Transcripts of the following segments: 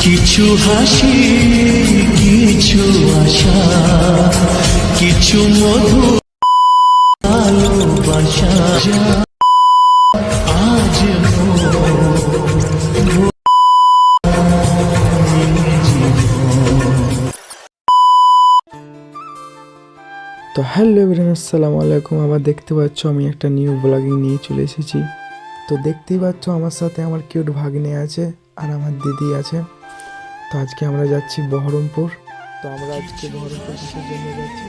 কিছু হাসি, কিছু আশা, কিছু মধু ভালোবাসা আজ তো হ্যালো এভরিওয়ান, আসসালামু আলাইকুম। আবার দেখতে পাচ্ছ আমি একটা নিউ ব্লগিং নিয়ে চলে এসেছি। তো দেখতেই পাচ্ছ আমার সাথে আমার কিউট ভাগ্নে আছে আর আমার দিদি আছে। তো আজকে আমরা যাচ্ছি বহরমপুর। তো আমরা আজকে বহরমপুর কিসের জন্য যাচ্ছি,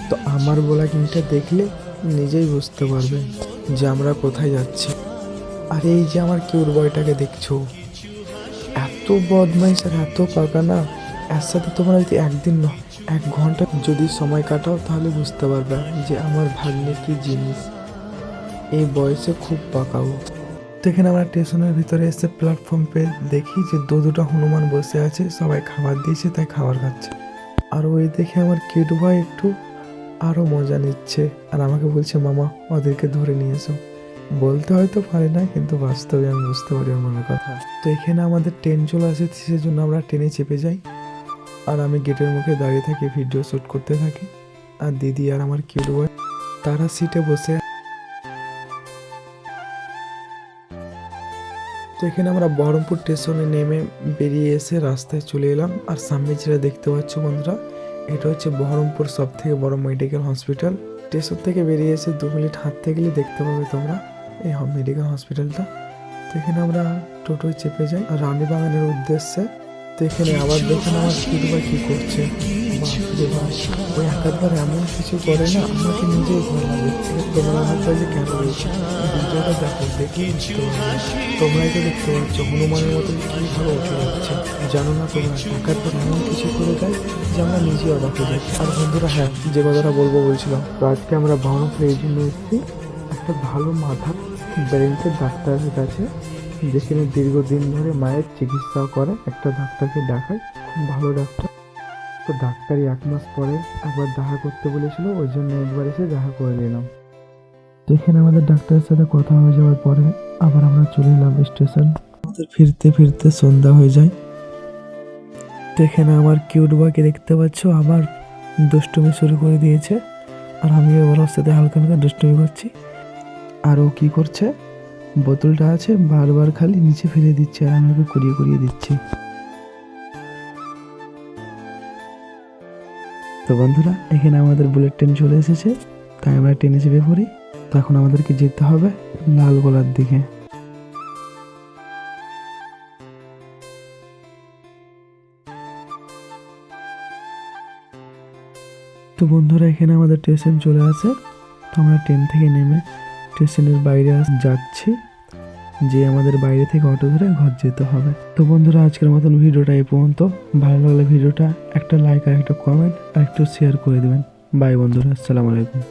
তো আমার ব্লগিংটা দেখলে নিজেই বুঝতে পারবে যে আমরা কোথায় যাচ্ছি। আর এই যে আমার কিউট বয়টাকে দেখছো, এত বদমাইশ আর এত পাকা না, এর সাথে তোমরা যদি একদিন না 1 ঘন্টা যদি সময় কাটাও তাহলে বুঝতে পারবে যে আমার ভাগ্নে কি জিনিস। এই বয়সে খুব পাকাও। তো এখানে আমরা স্টেশনের ভিতরে এসে প্ল্যাটফর্ম পেয়ে দেখি যে দুটো হনুমান বসে আছে, সবাই খাবার দিয়েছে তাই খাবার খাচ্ছে। আর ওই দেখে আমার কিউট ভাই একটু আরও মজা নিচ্ছে আর আমাকে বলছে মামা ওদেরকে ধরে নিয়ে এসো। বলতে হয়তো পারে না, কিন্তু বাস্তবে আমি বুঝতে পারি ওর মনের কথা। তো এখানে আমাদের ট্রেন চলে আসে, সেজন্য আমরা ট্রেনে চেপে যাই। আর আমি গেটের মুখে দাঁড়িয়ে থাকি, ভিডিও শ্যুট করতে থাকি। আর দিদি আর আমার কিউট বয় তারা সিটে বসে। তো এখানে আমরা বহরমপুর স্টেশনে নেমে বেরিয়ে এসে রাস্তায় চলে এলাম। আর সামনে যেটা দেখতে পাচ্ছ বন্ধুরা, এটা হচ্ছে বহরমপুর সব থেকে বড় মেডিকেল হসপিটাল। স্টেশন থেকে বেরিয়ে এসে 2 মিনিট হাঁটতে গেলে দেখতে পাবে তোমরা এই মেডিকেল হসপিটালটা। তো এখানে আমরা টোটোয় চেপে যাই রানীবাগানের উদ্দেশ্যে। তো এখানে আবার দেখুন আমার কিউট ভাই কি করছে। বাপরে বাপ, ওই একাধবার এমন কিছু করে না, আমাকে নিজেই ভয় লাগে। তোমরা ভাববে যে কেন বলছে, ভিডিওটা দেখো, দেখে বুঝতে পারবে। তোমরাই তো দেখতে পাচ্ছ হনুমানের মতো কীভাবে উঠে যাচ্ছে। জানো না তোমরা, একাধবার এমন কিছু করে দেয় যে আমরা নিজেই অবাক হয়ে যাই। আর বন্ধুরা হ্যাঁ, যে কথাটা বলছিলাম, তো আজকে আমরা বহরমপুর এই জন্য এসেছি একটা ভালো মাথার ব্রেনের ডাক্তারের কাছে, যেখানে দীর্ঘদিন ধরে মায়ের চিকিৎসা করে। একটা ডাক্তারকে দেখায়, খুব ভালো ডাক্তার। তো ডাক্তারই 1 মাস পরে একবার দেখা করতে বলেছিল, ওই জন্য একবার এসে দেখা করে নিলাম। তো এখানে আমাদের ডাক্তারের সাথে কথা হয়ে যাওয়ার পরে আবার আমরা চলে এলাম স্টেশন। আমাদের ফিরতে ফিরতে সন্ধ্যা হয়ে যায়। তো এখানে আমার কিউট বয়কে দেখতে পাচ্ছ, আবার দুষ্টুমি শুরু করে দিয়েছে। আর আমিও ওর সাথে হালকা হালকা দুষ্টুমি করছি। আর ও কী করছে, বোতলটা আছে বারবার খালি নিচে ফেলে দিচ্ছে আর আমি ওকে কুড়িয়ে দিচ্ছি। তো বন্ধুরা এখানে আমাদের বুলেট ট্রেন চলে এসেছে, তাই আমরা ট্রেনে চেপে পড়ি। তো এখন আমাদেরকে যেতে হবে লালগোলার দিকে। তো বন্ধুরা এখানে আমাদের স্টেশন চলে আসে। তো আমরা ট্রেন থেকে নেমে স্টেশনের বাইরে যাচ্ছি, যে আমাদের বাইরে থেকে অটো ধরে ঘর যেতে হবে। তো বন্ধুরা আজকের মতন ভিডিওটা এই পর্যন্ত। ভালো লাগলে ভিডিওটা একটা লাইক আর একটা কমেন্ট আর একটু শেয়ার করে দেবেন। বাই বন্ধুরা, আসসালামু আলাইকুম।